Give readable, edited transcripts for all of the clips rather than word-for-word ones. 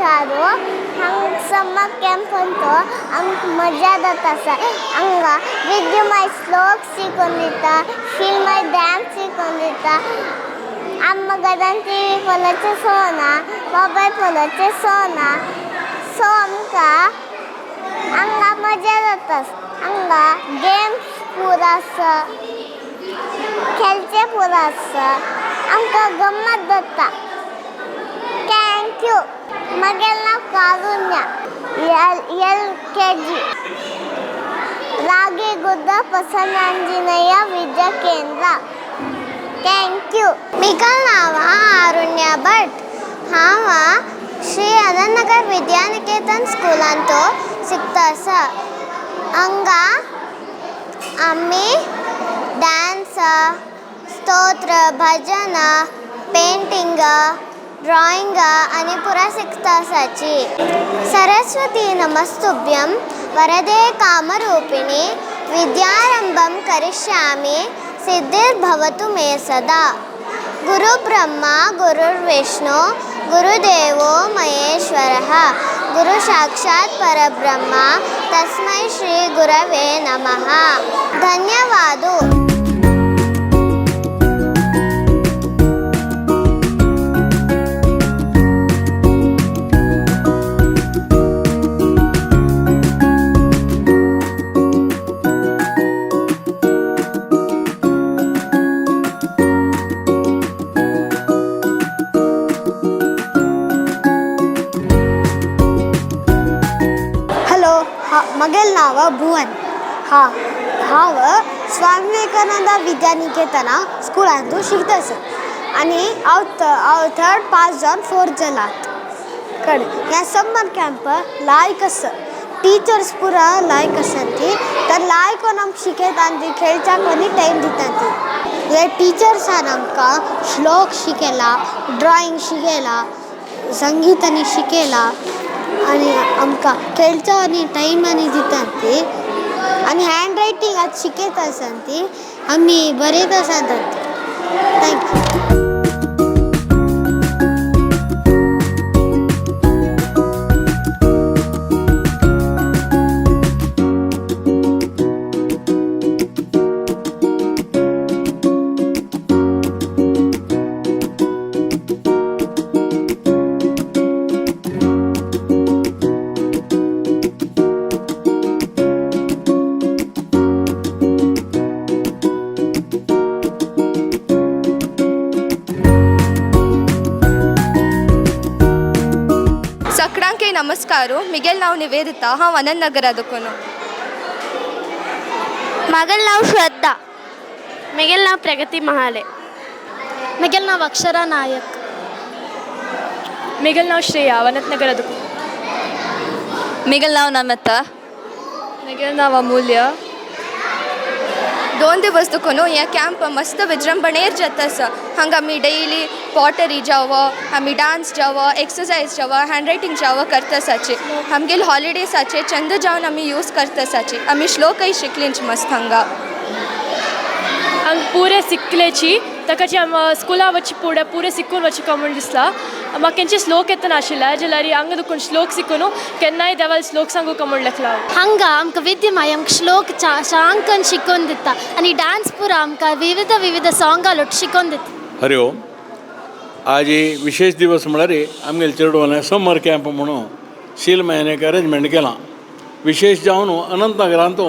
नमस्कारो हंग समर camp अंतो हंग मजा जाता सर हंग विद्यु माय श्लोक शिकोंदिता फील माय डांस शिकोंदिता अम्मा गदन टीवी पलचे सोना मोबाईल पलचे सोना सो आमका हंगा मजा जाता हंगा गेम्स पूरा खेलचे पूरा आमका गम्मत जाता. Thank you. माझे नाव Karunya LKG ragi गुद्द Prasannanjaneya Vidya Kendra. Thank you. मिका नाव आरुण्या भट हांव श्री अनंतनगर विद्यानिकेतन स्कूलांतो शिकतास. हांगा आम्ही डान्स स्तोत्र भजन पेंटिंग ड्रॉइंग आणि पुरा शिकतासाची. सरस्वती नमस्तुभ्यं वरदे कामरूपिणी विद्यारंभं करिष्यामि सिद्धिर्भवतु मे सदा. गुरुब्रह्मा गुरुर्विष्णु गुरुदेवो महेश्वरः गुरु साक्षात् परब्रह्म तस्मै श्री गुरवे नमः. धन्यवादो. मगेल नाव भुवन हांव स्वामी विवेकानंद विद्यानिकेतन स्कूलांतू शिकतास आणि हांव 3rd पास जावन 4th जालात. कळ्ळें. ह्या समर कॅम्प लायक आसा. टीचर्स पुरा लायक आसात ती तर लायक कोण आमकां शिकयतात ती खेळच्याक कोणी टायम दितात ती. हे टीचर्सान आमकां श्लोक शिकयला ड्रॉइंग शिकयला संगीतानी शिकयला आणि आमकां खेळचा आणि टायम आनी दितात ती आणि हँड रायटिंग आज शिकयता आसात ती आमी बरयत आसात. थँक्यू. सगळ्यांक नमस्कारो. मिगेल नाव निवेदिता हांव अनंतनगर दुकोन. माझं नाव श्रद्धा. मिगेल नाव प्रगती महाले. मिगेल नाव अक्षरा नायक. मिगेल नाव श्रेया अनंतनगर दुकोन. मिगेल नाव नमिता. मिगेल नाव अमूल्य. 2 दिवस दुकोन ह्या कॅम्प मस्त विजृंभणेर जातास. हांगा आमी डेली पॉटरी जावं आमी डान्स जावं एक्सरसाइज जावं हँड रायटिंग जावं करतासाचे. आमगेल हॉलिडेसाचे चंद जावन आमी यूज करतासाचे. आमी श्लोकय शिकलींच मस्त हांगा. हांग पुरे शिकलेची ताकाची स्कुला वच्ची पुरे शिकून वच्ची कमून दिसला. म्हाका केंचे श्लोक येता नाशिल्ला जाल्यार हांग दुखून श्लोक शिकून केन्नाय देवाल श्लोक सांगू कमून लेखला. हांगा आमकां विद्यमाय आमकां श्लोक शांकन शिकोवन दिता आणि डान्स पुरा आमकां विविध सॉंगां शिकोवन दिता. हरि ओम. आज ही विशेष दिवस म्हळ्यार आमगेले चेडवांनी समर कॅम्प म्हणून शील म्हयन्याक अरेंजमेंट केलां. विशेष जावन अनंतनगरांतू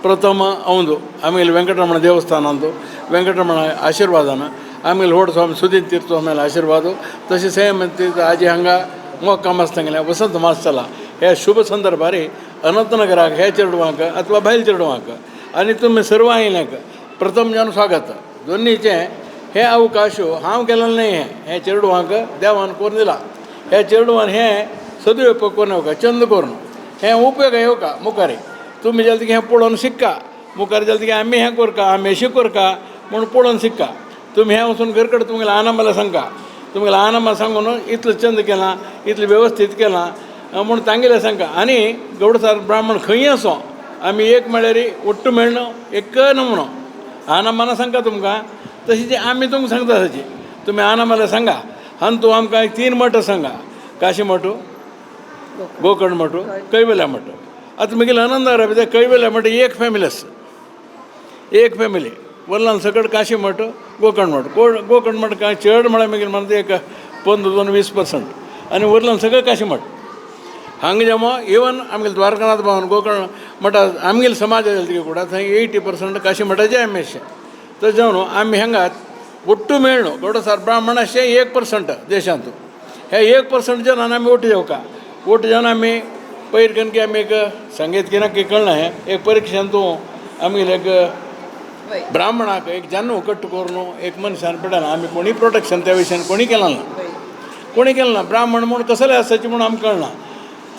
प्रथम अवंदू आमगेले वेंकटरमण देवस्थानांतू वेंकटरमण आशिर्वादान आमगेले व्हड स्वामी सुदीन तीर्थ स्वामी आशिर्वाद तशेंच हे आजी हांगा मोक्काम आसता वसंत मास चला. ह्या शुभ संदर्भार अनंतनगराक ह्या चेडवांक अथवा भायल चेडवांक आनी तुमी सर्व आयल्यांक प्रथम जावन स्वागत. दोनीचें हे अवकाश हांव केलेलें न्ही. हे चेडवांक देवान करून दिला. ह्या चेडवान हें सदुपयोग करून येवका चंद करून हें उपयोग येवका मुखार. तुमी जाल्यार तुगे हें पळोवन शिक्का मुखार जाल्यार तुगे आमी हें करका आमी अशें करका म्हूण पळोवन शिक्का. तुमी हें वचून घर कडेन तुमगेल्या आनंदाला सांगा. तुमगेल्या आनंदाला सांगून इतलें चंद केलां इतलें वेवस्थीत केलां म्हूण तांगेलें सांगा. आनी गौडसार ब्राह्मण खंय आसूं आमी एक म्हळ्यार ಒಟ್ಟು मेळणो एक नमुनो आनंदाला सांगता तुमकां. तशी आमी तुमकां सांगता तशी तुमी आनंदाला सांगा. आनी तूं आमकां 3 मठ सांगा. काशी मठ गोकर्ण मठ कैवल्या मठ आतां मुगेले आनंदनगरा भितर कैवल्या मठ एक फॅमिली आसा एक फॅमिली वरल्यान सकट काशी मठ गोकर्ण मठ गोकर्ण मठ काय चड म्हळ्यार मुगेले म्हणटा एक 15-20% आनी वरल्यान सगळें काशी मठ हांगा जेव्हा इवन आमगेले द्वारकानाथ भवन गोकर्ण मठांत आमगेले समाज तिगे ಕೂಡ थंय 80% काशी मठाचे आमी अशें तर जावन आमी हांगात ಒಟ್ಟು ಮೇಳ್ನು ಗೌಡ ಸರ್ ಬ್ರಾಹ್ಮಣ ಅಷ್ಟೇ 1% देशांतू हे 1% जनान आमी ओट जेवका ओट जेवन आमी पयर कनकी आमी एक संगीत किना की कळना हें एक परीक्षांतू आमगेले एक ब्राह्मणाक एक जानू कट्ट करून एक मनशान पडना आमी कोणी प्रोटेक्शन त्या विशयान कोणी केलां ना कोणी केलें ना ब्राह्मण म्हूण कसले आसाचे म्हूण आमकां कळना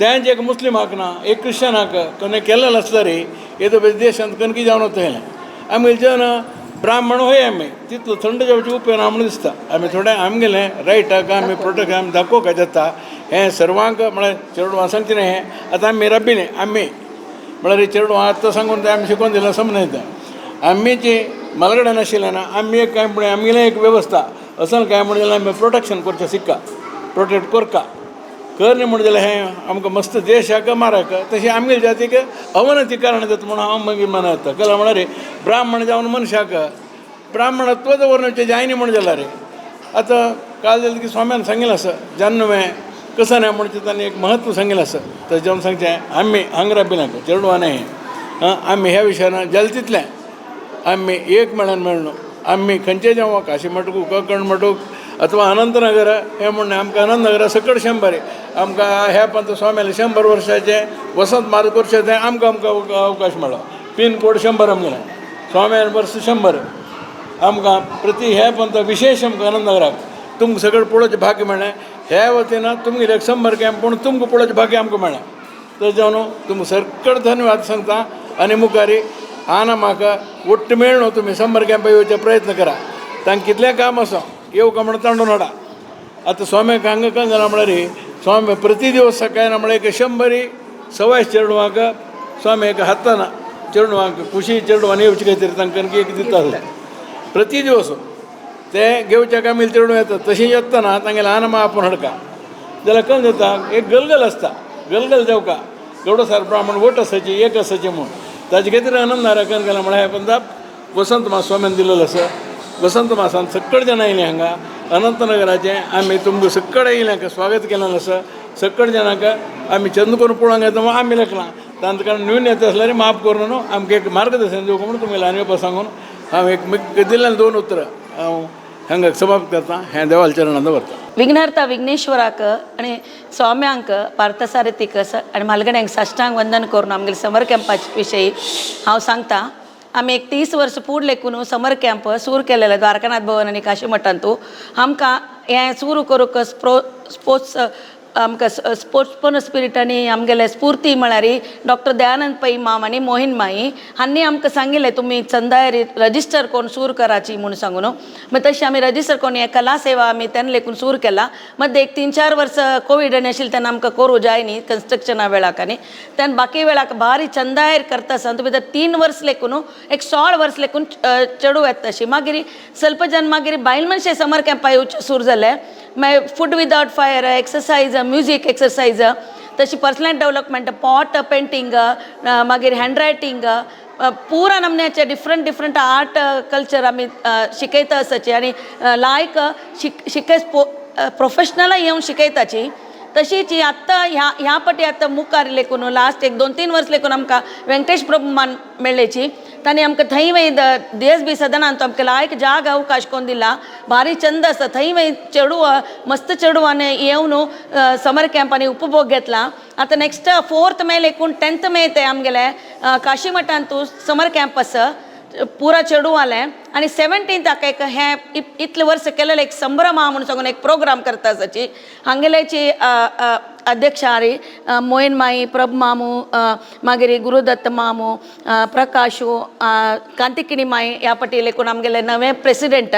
तेंच एक मुस्लिमाक ना एक क्रिश्चनाक कोणें केलेलें आसता रे येदो देशांत कनकी जावन वतलें आमी जेवन ब्राह्मण होय आमी तितलो थंड जेवचे उपेग ना म्हूण दिसता आमी थोडें आमगेलें रायटाक आमी प्रोटेक्ट आमी दाखोवपाक जाता हें सर्वांक म्हळ्यार चेडवां सांगचें न्ही हें आतां आमी राबिले आमी म्हळ्यार चेडवां आतां सांगून तें आमी शिकोवन दिलें समजता आमी जी म्हालगड्यान आशिल्लें ना आमी एक कांय म्हणून आमगेलें एक वेवस्था असल कांय म्हणून जाल्यार आमी प्रोटेक्शन करचें शिकता प्रोटेक्ट करता कर न्ही म्हणून जाल्यार हें आमकां मस्त देशाक माराक तशें आमगेले जातीक अवनती कारण जाता म्हणून हांव मागीर मनयता कला म्हळ्यार ब्राह्मण जावन मनशाक ब्राह्मणत्व दवरण्याचें जायना म्हणून जाल्यार आतां काल जालें की स्वाम्यान सांगिल्लें आसा जन्मे कसं नाही म्हणचे ताणें एक म्हत्व सांगिल्लें आसा तर जेवन सांगचें आमी हांगा राबिल्यांक चेडवां न्ही आमी ह्या विशयान जालें तितलें आमी एक मेळान मेळ्ळो आमी खंयचे जेव्हा काशी मठूक गोकर्ण मठूक अथवा अनंतनगर हे म्हणणें आमकां अनंतनगरा सकट 100 आमकां ह्या पंत स्वाम्याले 100 वर्साचे वसंत मार्गदर्शक आमकां अवकाश मेळ्ळो पिन कोड 100 आमगेलें स्वाम्यान वर्स 100 आमकां प्रति हे पंत विशेष आमकां अनंतनगराक तुमकां सगळें पळोवचें भाग्य मेळ्ळें ह्या वतीन तुमगेले 100 कॅम्प पूण तुमकां पळोवचें भाग्य आमकां मेळ्ळें तर जावन तुमकां सकट धन्यवाद सांगता आनी मुखारी आना म्हाका ಒಟ್ಟು ಮೇಳ್ನು तुम्ही 100 कॅम्प येवचे प्रयत्न करा तांकां कितलें काम आसा येवका म्हणून तांडून हाडा आतां स्वाम्याक हांगा काय जालां म्हळ्यार स्वामी प्रति दिवस सकाळी म्हळ्यार एक 100 सवाय चेडवांक स्वाम्याक हाताना चेडवांक खुशी चेडवान येवचे खातीर तांकां एक दिता प्रति दिवस ते घेवच्या कामील चेडवां येतात तशें येतना तांगेले आनमा आपूण हाडका जाल्यार कळून जाता एक गलगल आसता गलगल जेवका गौडो सार ब्राह्मण वट आसाची एक आसाची म्हूण ताजे खातीर आनंदाराकन गेला म्हळ्यार हे पंदाप वसंत मास स्वाम्यान दिलेलो आसा वसंत मासान सकट जाणां येयलीं हांगा अनंतनगराचें आमी तुमकां सकट येयल्यांक स्वागत केलेलें आसा सकट जाणांक आमी चंद करून पळोवंक येता म्हूण आमी लेखलां तांचे कारण न्यून येता आसल्यार माफ करून न्हू आमकां एक मार्गदर्शन दिवंक म्हणून तुमी ल्हान येवपा सांगून हांव एक दिल्ल्यान 2 उतरां हांव हांगा समाप्त करता हें देवाच्या चरणांत दवरता विघ्नहर्ता विघ्नेश्वराक आणि स्वाम्यांक पार्थसारथीक आणि म्हालगड्यांक साश्टांग वंदन करून आमगेले समर कॅम्पाचे विशयी हांव सांगता आमी एक 30 वर्स फूड लेकून समर कॅम्प सुरू केलेले द्वारकानाथ भवन आनी काशी मठांतू आमकां हें सुरू करूंक स्पोर्ट्स आमकां स्पोर्ट्सपण स्पिरीट आनी आमगेले स्फूर्ती म्हळ्यार डॉक्टर दयानंद पै माम आनी मोहीन माई हांणी आमकां सांगिल्लें तुमी चंदायर रजिस्टर करून सुरू कराची म्हणून सांगून मागीर तशें आमी रजिस्टर करून हें कला सेवा आमी तेन्ना लेकून सुरू केला मध्य एक 3-4 वर्स कोवीड आनी आशिल्लें तेन्ना आमकां करूं जाय न्ही कन्स्ट्रक्शना वेळाक आनी तेन्ना बाकी वेळाक भारी चंदायर करता आसा तातूंत भितर 3 वर्स लेकून एक 16 वर्स लेकून चेडूं येता तशी मागीर ಸ್ವಲ್ಪ जन मागीर बायल मनशे समर कॅम्पा येवचे सुरू जाले मागीर food without fire exercise music exercise तशी पर्सनल डेवलपमेंट पॉट पेंटींग मागीर हँड रायटींग पुरा नमन्याचे डिफरंट आर्ट कल्चर आमी शिकयता आसाची आनी लायक शिकय प्रोफेशनलां येवन शिकयताची तशीच आत्तां ह्या पटी आत्तां मुखार लेकून लास्ट एक 2-3 वर्स लेकून आमकां वेंकटेश प्रभू मान मेळ्ळेची तांणी आमकां थंय वय DSB सदनांत आमकां लायक जाग अवकाश करून दिला भारी चंद आसा थंय वय चेडूं मस्त चेडवांनी येवन समर कॅम्पांनी उपभोग घेतला आतां नेक्स्ट 4th मे लेकून 10th मे ते आमगेले काशी मठांतू समर कॅम्प आसा पुरा चेडवांले आनी 17th एक हें इतले वर्स केलेलें एक संभ्रम म्हणून सांगून एक प्रोग्राम करता आसाची हांगेल्याची अध्यक्षारी मोहीन माई प्रभ मामू मागीर गुरुदत्त मामू प्रकाशू कांतिकिणी माई ह्या पटी लेकून आमगेले नवे प्रेसिडेंट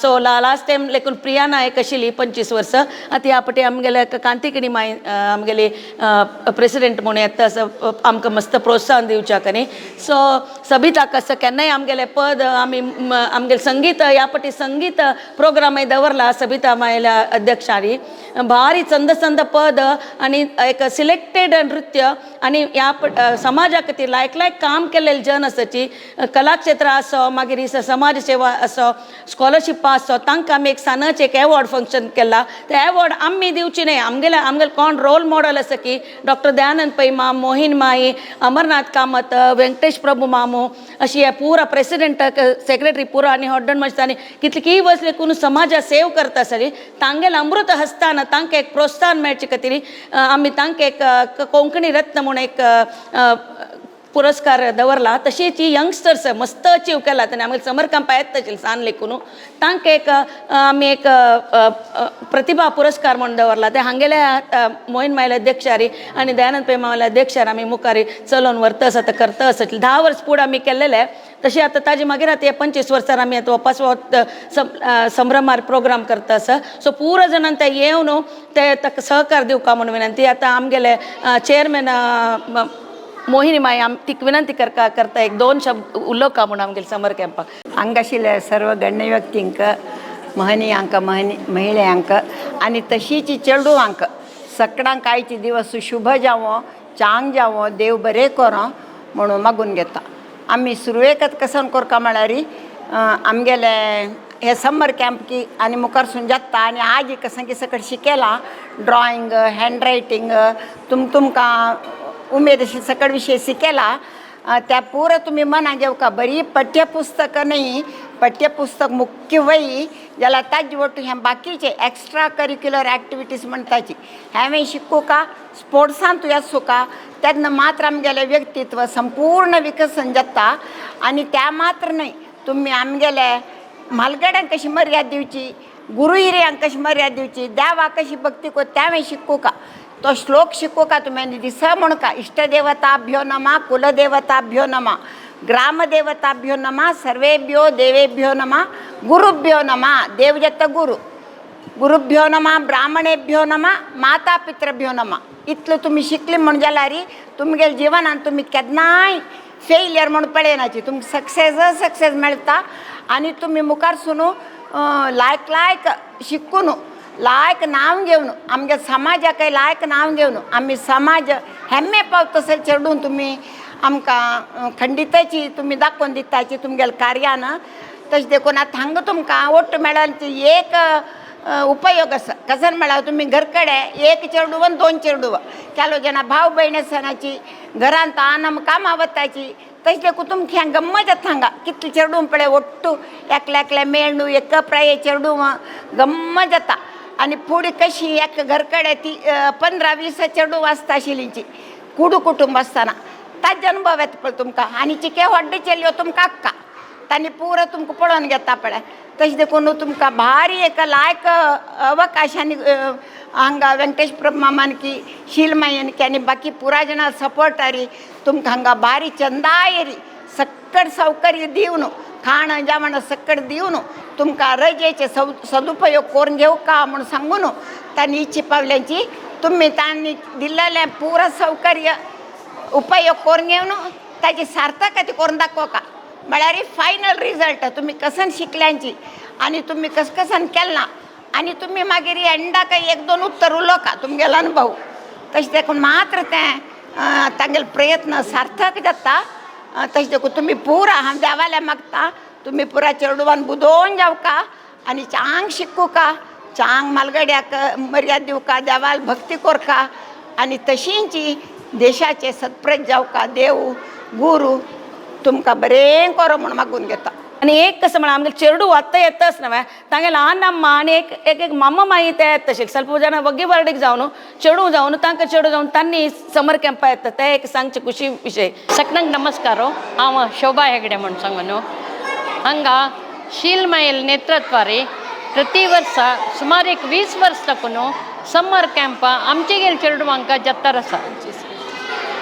सो लास्ट टायम लेकून प्रिया नायक आशिल्ली 25 वर्स आतां ह्या पटी आमगेले कांतिकिणी माई आमगेली प्रेसिडेंट म्हणून येता आमकां मस्त प्रोत्साहन दिवच्याक न्ही सो सबिताक आसा केन्नाय आमगेले पद आमी आमगेले संगीत ह्या पटी संगीत प्रोग्राम दवरला सबिता मायल्या अध्यक्षारी भारी चंद पद आनी एक सिलेक्टेड नृत्य आनी ह्या समाजा खातीर लायक काम केलेले जन आसाची कला क्षेत्र आसो मागीर समाज सेवा आसो स्कॉलरशिपां आसो तांकां आमी एक सानच एक एवॉर्ड फंक्शन केला ते एवॉर्ड आमी दिवची न्हय आमगेले कोण रोल मॉडल आसा की डॉक्टर दयानंद पै माम मोहीन माई अमरनाथ कामत वेंकटेश प्रभू मामू अशी पुरा प्रेसिडेंट सेक्रेटरी पुरो आनी हॉड्डण दिसतानी कितली वर्स लेकून समाजा सेव करता आसली तांगेले अमृत हस्तान तांकां एक प्रोत्साहन मेळचे खातीर आमी तांकां एक कोंकणी रत्न म्हणून एक पुरस्कार दवरला तशीच ही यंगस्टर्स मस्त अचीव केला आनी आमगे समर कॅम्पा येता तशें सान लेकून तांकां एक आमी एक प्रतिभा पुरस्कार म्हणून दवरला ते हांगेले मोहीन मायले अध्यक्षारी आनी दयानंद पै मावले अध्यक्षार आमी मुखारी चलोवन व्हरता आसा ते करता आसा 10 वर्स पुढे आमी केल्लेले तशें आतां ताजे मागीर आतां 25 वर्सार आमी आतां वापस संभ्रमार प्रोग्राम करता आसा सो पुरो जाणां ते येवन ते ताका सहकार दिवका म्हणून विनंती आतां आमगेले चेअरमॅन मोहिनी माई तिक विनंती करता एक 2 शब्द उलोवका म्हणून आमगेले समर कॅम्पाक हांगाशिल्ल्या सर्व गण्य व्यक्तींक महनीयांक महिळ्यांक आनी तशीच चेडूवांक सगळ्यांक आयचे दिवस शुभ जावो चांग जावो देव बरें करो म्हणून मागून घेता आमी सुरवेकत कसन करता म्हळ्यार आमगेले हे समर कॅम्प की आनी मुखार सून जाता आनी आज कसन सकट शिकयलां ड्रॉइंग हँड रायटींग तुमकां उमेद अशी सकट विषय शिकयला त्या पुरं तुम्ही मना घेवका बरी पाठ्यपुस्तक नाही पाठ्यपुस्तक मुख्य वही ज्याला ताज वटू ह्या बाकीचे एक्स्ट्रा करिक्युलर ॲक्टिविटीज म्हणटाची हांवें शिकू का स्पोर्ट्सान तूं आसूं का त्यातनं मात्र आमगेलें व्यक्तित्व संपूर्ण विकसन जाता आनी त्या मात्र न्हय तुम्ही आमगेले म्हालगड्यांक कशी मर्याद दिवची गुरू हिऱ्यांक कशी मर्याद दिवची देवाक कशी भक्ती को त्यावें शिकू का तो श्लोक शिकू का तुम्ही दिस म्हण का इष्टदेवताभ्यो नमा कुलदेवताभ्यो नमा ग्रामदेवताभ्यो नमा सर्वेभ्यो देवेभ्यो नमा गुरुभ्यो नमा देव जत गुरुभ्यो नमा ब्राह्मणेभ्यो नमा माता पितृभ्यो नमा इतलं तुम्ही शिकली म्हण जाल्यार तुमगे जिवनान तुम्ही केन्नाय फेलियर म्हण पळयनाची तुमकां सक्सेस मेळटा आनी तुम्ही मुखार सुनू लायक शिकून लायक नाव घेवन आमगे समाजाक लायक नाव घेवन आमी समाज हेम्मे पावतसर चेडून तुम्ही आमकां खंडिताची तुम्ही दाखोवन दिताची तुमगेले कार्यान तशें देखून आतां हांगा तुमकां ओट मेळाची एक उपयोग आसा कसन म्हळ्यार तुम्ही घरकडे एक चेडूव आनी 2 चेडूव केलो जाणां भाव भयण आसनाची घरांत आनम कामां वताची तशें देखून तुमकां हें गम्मत जाता हांगा कितले चेडूं पळय ओट्टू एकल्याकल्या मेळणू एक प्राय चेडूं गम्मत जाता आनी फुडें कशी एक घरकडे ती 15-20 चेडूं आसता आशिल्लींची कुटुंब आसतना ताजे अनुभव येता पळय तुमकां आनी चिके व्हड्डे चेल्यो तुमकां आक्का तांणी पुरो तुमकां पळोवन घेता पळय तशें देखून तुमकां भारी एक लायक अवकाशांनी हांगा वेंकटेश प्रभू मामान की शीलमायन की आनी बाकी पुरा जाणां सपोर्टारी तुमकां हांगा भारी चंदायेरी सक्कट सौकर्य दिवन खाण जेवण सक्कट दिवन तुमकां रजेचे सदुपयोग करून घेवका म्हूण सांगून तांणी इच्छी पावल्यांची तुम्ही तांणी दिल्लेलें पुरो सौकर्य उपयोग करून घेवन ताची सार्थकता करून दाखोवका म्हळ्यार फायनल रिजल्ट तुम्ही कसन शिकल्यांची आनी तुम्ही कसन केलां आनी तुम्ही मागीर एंडाक 1-2 उत्तर उलोवका तुमगेलो अनुभव तशें देखून मात्र तें तांगेले प्रयत्न सार्थक जाता तशें देखून तुम्ही पुरा हांव देवाले मागता तुम्ही पुरा चेडूवान बुदोवन जावका आनी चांग शिकूका चांग मालगड्याक मर्याद दिवका देवाल भक्ती करका आनी तशींची देशाचे सत्प्रज जावका देव गुरू तुमकां बरें करो म्हूण मागून घेता आनी एक कसं म्हणा आमगे चेडूं वता येताच न्हय तांगे ल्हान अम्मा आनी एक मामा माई ते तशें स्वल्प जाणां वग्गी बर्डेक जावन चेडूं जावन तांकां चेडूं जावन तांणी समर कॅम्पा येता ते एक सांगचे खुशी विशय सगळ्यांक नमस्कार हांव शोभा हेगडे म्हणून सांगून हांगा शीलमायल नेतृत्वारी प्रति वर्स सुमार एक 20 वर्स तकून समर कॅम्प आमचे गेल चेडवांक जत्तर आसा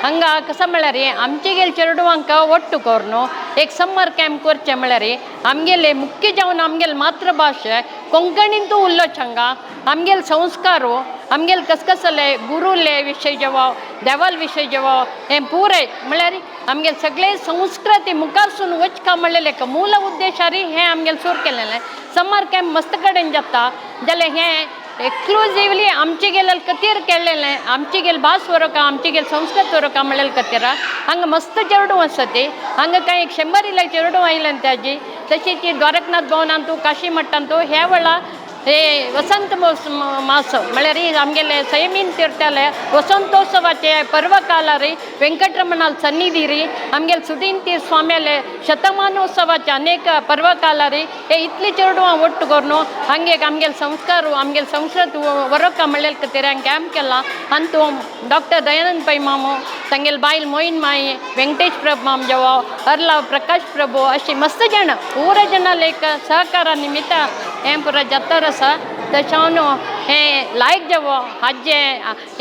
हांगा कसं म्हळ्यार आमचे गेल चेडवांक ಒಟ್ಟು करून एक समर कॅम्प करचे म्हळ्यार आमगेले मुख्य जावन आमगेले मातृभाषा कोंकणींतू उल्लोच हांगा आमगेले संस्कारो आमगेले कसकसले गुरुले विशय जेवो देवाल विशय जेवो हें पुरे म्हळ्यार आमगेले सगळे संस्कृती मुखार सून वचका म्हणलेले मूल उद्देशारी हें आमगेले सुरू केलेलें समर कॅम्प मस्त कडेन जाता जाल्यार हें एक्सक्लुझिव्हली आमचे गेलेलं कतीर केलेलं आहे आमची गेल भास वरोका आमची गेल संस्कृत वरोका म्हणलेलं कतीरा हंಗೆ मस्त चेरडू असते हंಗೆ काही 100 ಇಲ್ಲ चेरडू आयलन त्याची तशी ती द्वारकनाथ भवनांतू काशी मठांतू ह्या वेळा हे वसंत मास म्हळ्यार आमगेले सैमीन तीर्थाले वसंतोत्सवाचे पर्वकाल री व्यंकटरमणाल सन्निधी री आमगेले सुधींती स्वाम्याले शतमानोत्सवाचे अनेक पर्वकाल री हे इतली चेरडू ಒಟ್ಟು ಕೊರ್ನು ಹಂಗೆ आमगेले संस्कार आमगेले संस्कृत वरोका म्हणलेल कतेऱ्या कॅम्प केला अंतू डॉक्टर दयानंद पै मामो संगेल बायल मोईन माई व्यंकटेश प्रभू माम जेव्हा हरला प्रकाश प्रभू अशी मस्त जण पूरा जणाला एक सहकार निमित्त हे पुरा जातार असा त्याच्यावून हे लायक जेव्हा हाजे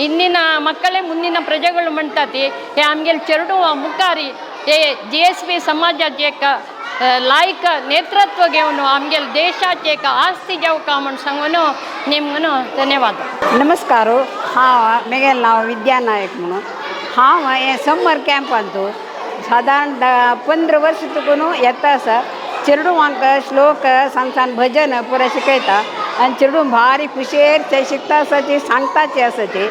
इंदिನ ಮಕ್ಕಳೇ ಮುಂದಿನ ಪ್ರಜೆಗಳು म्हणतात हे आमगेले चेरडू मुखारी हे GSB समाजाचे एक लायक नेतृत्व घेऊन आमगेले देशाचे एक आस्ती जाऊ का म्हणून सांगून निमगून धन्यवाद. नमस्कार हांव म्हगेलें नांव विद्या नायक म्हणून हांव हें समर कॅम्पांतू सादारण 15 वर्स तुकून येता आसा चेरडू आमकां श्लोक सांगसान भजन पुराय शिकयता आनी चेडू भारी खुशेर ते शिकता आसा ती सांगताची आसा ती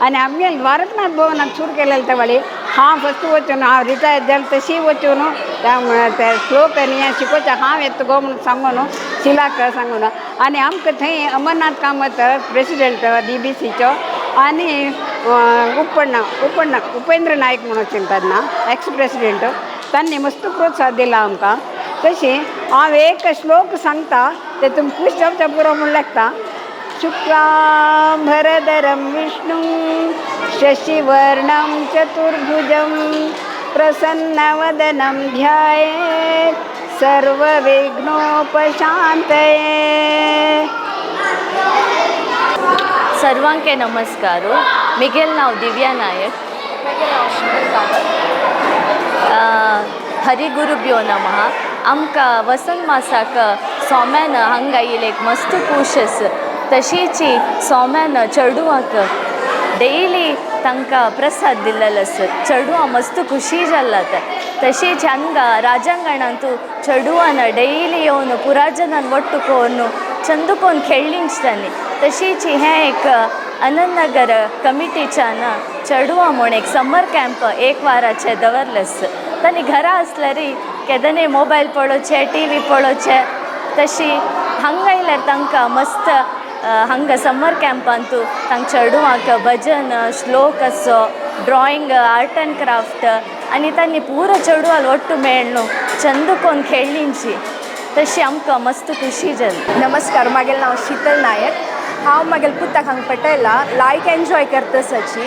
आनी आमगेले द्वारकनाथ भवनात सुरू केलेले त्या वेळी हांव फस्ट वचून हांव रिटायर जालें तशी वचून ते श्लोक आनी हें शिकोवचें हांव येता गो म्हणून सांगून शिलाक सांगून आनी आमकां थंय अमरनाथ कामत प्रेसिडेंट DBCचो आनी उपेंद्र नायक म्हणून चिंतात ना एक्स प्रेसिडेंट तांणी मस्त प्रोत्साह दिला आमकां तशी हांव एक श्लोक सांगता तेतून खुश जावचें पुरो म्हूण लागता शुक्लांबरधरं विष्णुं शशिवर्णं चतुर्भुजं प्रसन्नवदनं ध्यायेत् सर्वविघ्नोपशान्तये. सर्वांके नमस्कारो मिगेल नाव दिव्या नायक हरिगुरुभ्यो नमः. आमकां वसंत मासाक सोम्यान हांगा एक मस्त कुशस तशीची सोम्यान चेडूआंक डेली तांकां प्रसाद दिल्लेलो आसत चेडूआं मस्त खुशी जाल्लात तशीच हांगा राजांगणांतू चेडूआन डेली येवन पुराजनान ಒಟ್ಟು कोरून चंद कोण खेळ्ळिंचतानी तशीच हें एक अनंतनगर कमिटीच्यान चेडूआं म्हूण एक समर कॅम्प 1 वाराचे दवरले आसत तांणी घरा आसल्यारी केदनय मोबायल पळोवचे TV पळोवचे तशी हांगा आयल्यार तांकां मस्त हांगा समर कॅम्पांतू तांकां चेडूआंक भजन श्लोक असो ड्रॉइंग आर्ट एंड क्राफ्ट आनी तांणी पुरो चेडूआं ಒಟ್ಟು मेळ्ळू चंद कोण खेळ्ळिंची तशी आमकां मस्त खुशी जाली. नमस्कार मागेलें नांव शीतल नायक हांव मागेल्या पुताक हांगा पटयला लायक एन्जॉय करता तशी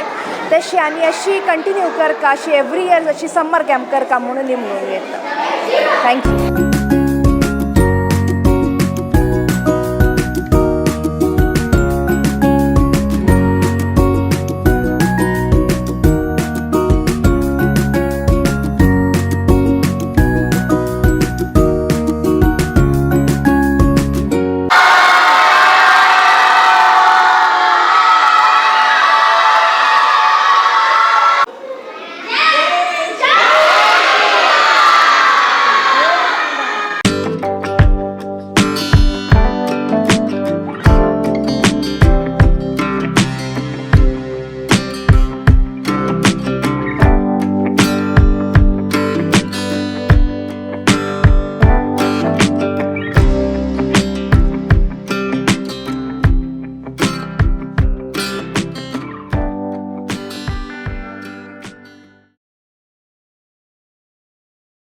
तशी आनी अशी कंटिन्यू करता अशी एवरी इयर अशी समर कॅम्प करता म्हणून निमणून येता. थँक्यू.